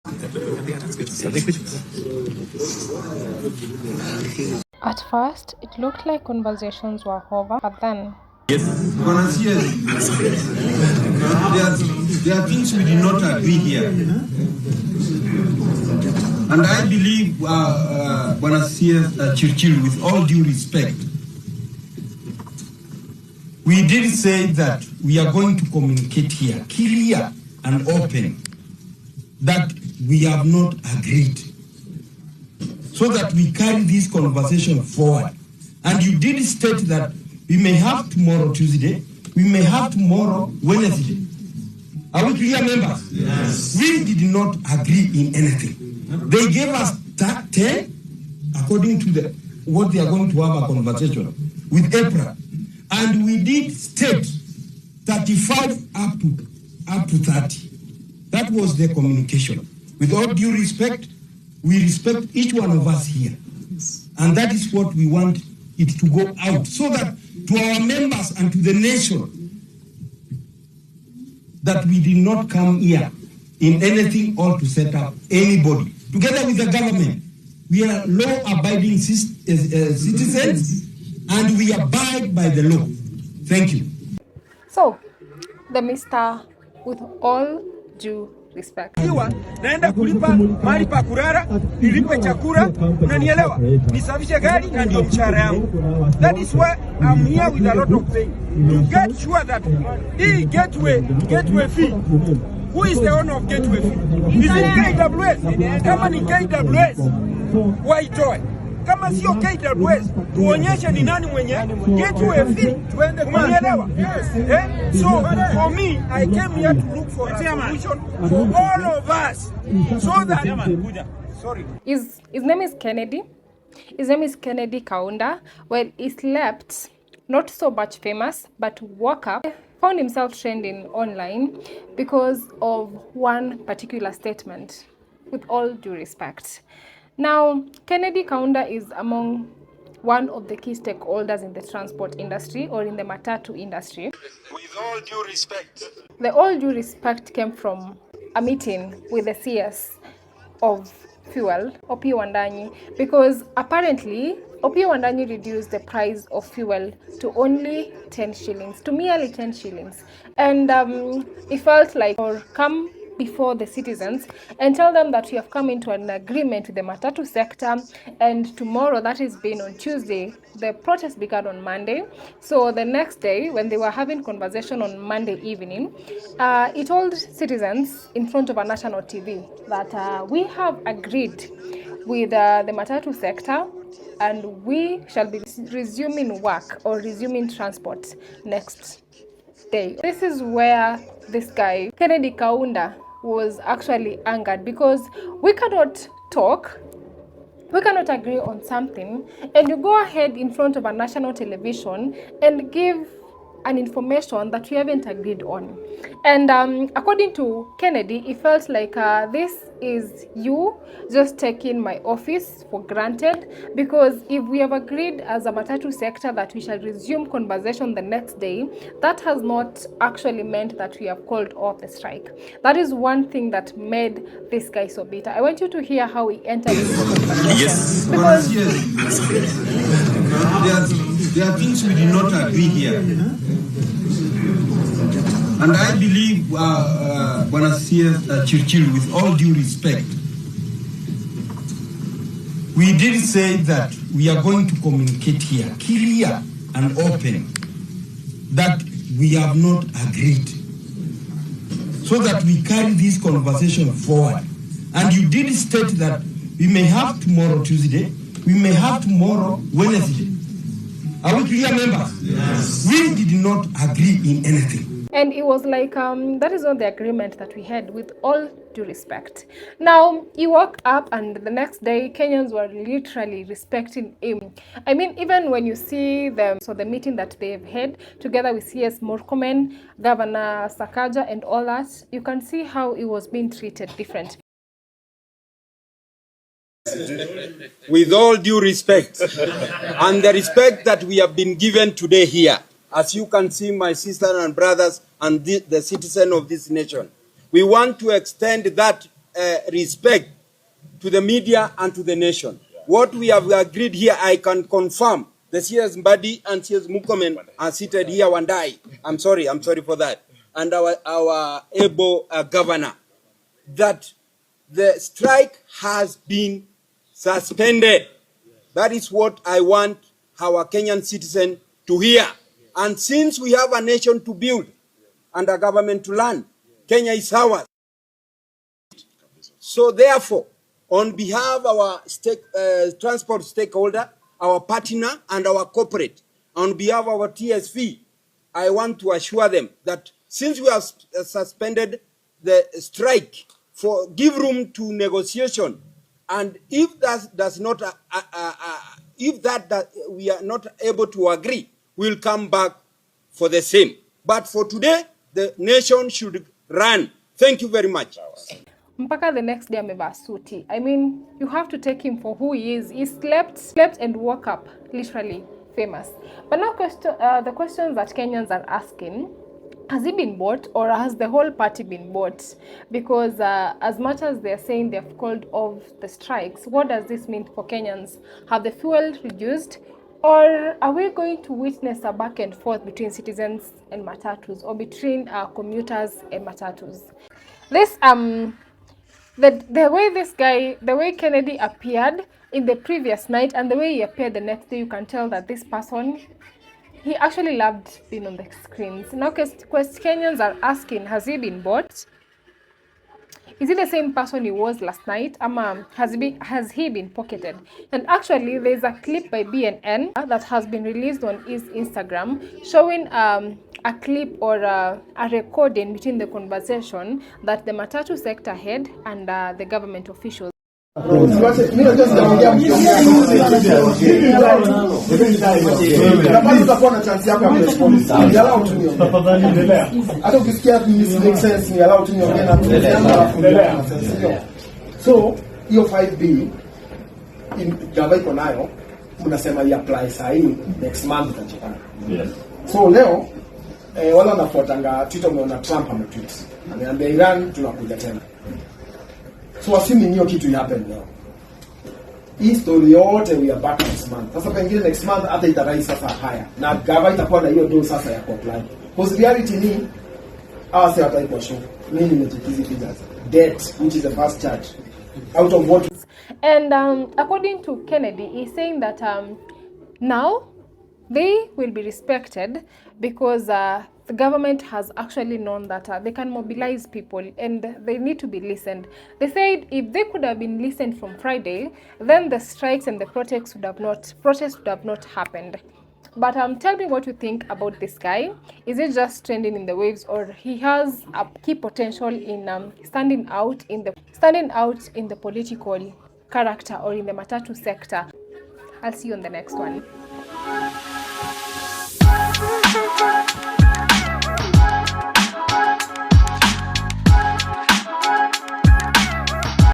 At first, it looked like conversations were over, but then... There are things we did not agree here. And I believe, Churchill, with all due respect, we did say that we are going to communicate here, clear and open, that we have not agreed, so that we carry this conversation forward. And you did state that we may have tomorrow Tuesday, we may have tomorrow Wednesday. Are we clear, members? Yes. We did not agree in anything. They gave us 10 according to what they are going to have a conversation with April. And we did state 35 up to 30. That was the communication. With all due respect, we respect each one of us here. And that is what we want it to go out, so that to our members and to the nation, that we did not come here in anything or to set up anybody. Together with the government, we are law-abiding citizens, and we abide by the law. Thank you. So, the Mr. with all due respect. Naenda kulipa mali pa kulala, nilipe chakula, unanielewa? Nisafishe gari na ndio mshahara yangu. That is why I'm here with a lot of pain, to get sure that hii gateway fee, who is the owner of gateway fee? Is it KWS? Kama ni KWS, waitoe. Kama sio KWS, tuonyeshe ni nani mwenye gateway fee. Umenielewa? So for me, I came here to look for a solution for all of us, so that... Sorry. His name is Kennedy. His name is Kennedy Kaunda. Well, he slept, not so much famous, but woke up, found himself trending online because of one particular statement, with all due respect. Now, Kennedy Kaunda is among one of the key stakeholders in the transport industry, or in the matatu industry. With all due respect. The all due respect came from a meeting with the CS of fuel, Opiyo Wandayi, because apparently Opiyo Wandayi reduced the price of fuel to only 10 shillings, to merely 10 shillings. And it felt like, or come before the citizens and tell them that we have come into an agreement with the matatu sector, and tomorrow, that is being on Tuesday, the protest began on Monday. So the next day, when they were having conversation on Monday evening, he told citizens in front of a national TV that we have agreed with the matatu sector, and we shall be resuming work or resuming transport next day. This is where this guy, Kennedy Kaunda, was actually angered, because we cannot talk, we cannot agree on something, and you go ahead in front of a national television and give an information that we haven't agreed on. And according to Kennedy, it felt like this is you just taking my office for granted, because if we have agreed as a matatu sector that we shall resume conversation the next day, that has not actually meant that we have called off the strike. That is one thing that made this guy so bitter. I want you to hear how he entered into the conversation. Yes. Because there are things we did not agree here. And I believe, Churchill, with all due respect, we did say that we are going to communicate here, clear and open, that we have not agreed, so that we carry this conversation forward. And you did state that we may have tomorrow Tuesday, we may have tomorrow Wednesday. Are we clear, members? Yes. We did not agree in anything. And it was like, that is not the agreement that we had, with all due respect. Now, he woke up, and the next day, Kenyans were literally respecting him. I mean, even when you see them, so the meeting that they've had together with CS Murkomen, Governor Sakaja, and all that, you can see how he was being treated different. With all due respect, and the respect that we have been given today here, as you can see, my sisters and brothers and the citizen of this nation, we want to extend that respect to the media and to the nation. What we have agreed here, I can confirm. The CS Mbadi and CS Mukomen are seated here, Wandai. I'm sorry for that. And our able governor, that the strike has been suspended. That is what I want our Kenyan citizen to hear. And since we have a nation to build and a government to run, Kenya is ours. So therefore, on behalf of our transport stakeholder, our partner and our corporate, on behalf of our TSV, I want to assure them that since we have suspended the strike, give room to negotiation, and if that does not, that we are not able to agree, we'll come back for the same. But for today, the nation should run. Thank you very much. Mpaka the next day amevaa suti. I mean, you have to take him for who he is. He slept and woke up, literally famous. But now the questions that Kenyans are asking, has he been bought or has the whole party been bought? Because as much as they're saying they've called off the strikes, what does this mean for Kenyans? Have the fuel reduced? Or are we going to witness a back and forth between citizens and matatus, or between commuters and matatus? This the way Kennedy appeared in the previous night and the way he appeared the next day, you can tell that this person, he actually loved being on the screens. Now, Kenyans are asking, has he been bought? Is he the same person he was last night? Has he been pocketed? And actually, there's a clip by BNN that has been released on his Instagram showing a clip or a recording between the conversation that the matatu sector head and the government officials. So hiyo 5B gava iko nayo, mnasema apply sahi next month itachukana. Yes. So leo wala nafuatanga Twitter, umeona Trump ametweet ameambia Iran tunakuja tena. So assuming hiyo kitu happen leo, hii story yote we are back next month. Sasa pengine next month hata itarai sasa haya na gava itakuwa na hiyo do sasa ya apply. Because reality ni sasa wataikuwa show mimi nimechikizi figures debt, which is the first charge out of what. And according to Kennedy, he's saying that now they will be respected because the government has actually known that they can mobilize people and they need to be listened. They said if they could have been listened from Friday, then the strikes and the protests would have not happened. But tell me what you think about this guy. Is it just trending in the waves, or he has a key potential in standing out in the political character or in the matatu sector? I'll see you on the next one.